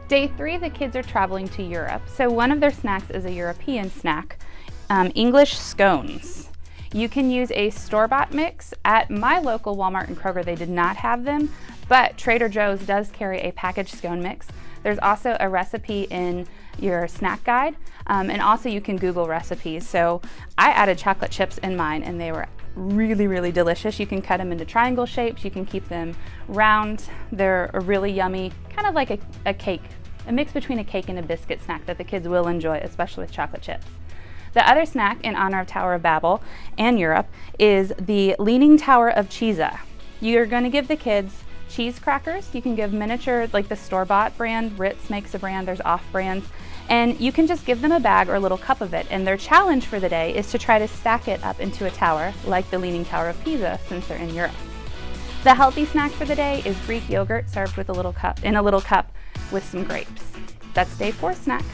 Day 3, the kids are traveling to Europe. So one of their snacks is a European snack, English scones. You can use a store-bought mix. At my local Walmart and Kroger, they did not have them, but Trader Joe's does carry a packaged scone mix. There's also a recipe in your snack guide, and also you can Google recipes. So I added chocolate chips in mine, and they were really, really delicious. You can cut them into triangle shapes. You can keep them round. They're a really yummy, kind of like a cake, a mix between a cake and a biscuit snack that the kids will enjoy, especially with chocolate chips. The other snack in honor of Tower of Babel and Europe is the Leaning Tower of Cheesa. You're going to give the kids cheese crackers. You can give miniature, like the store-bought brand. Ritz makes a brand, there's off brands. And you can just give them a bag or a little cup of it. And their challenge for the day is to try to stack it up into a tower, like the Leaning Tower of Pisa, since they're in Europe. The healthy snack for the day is Greek yogurt served with in a little cup with some grapes. That's day 4 snacks.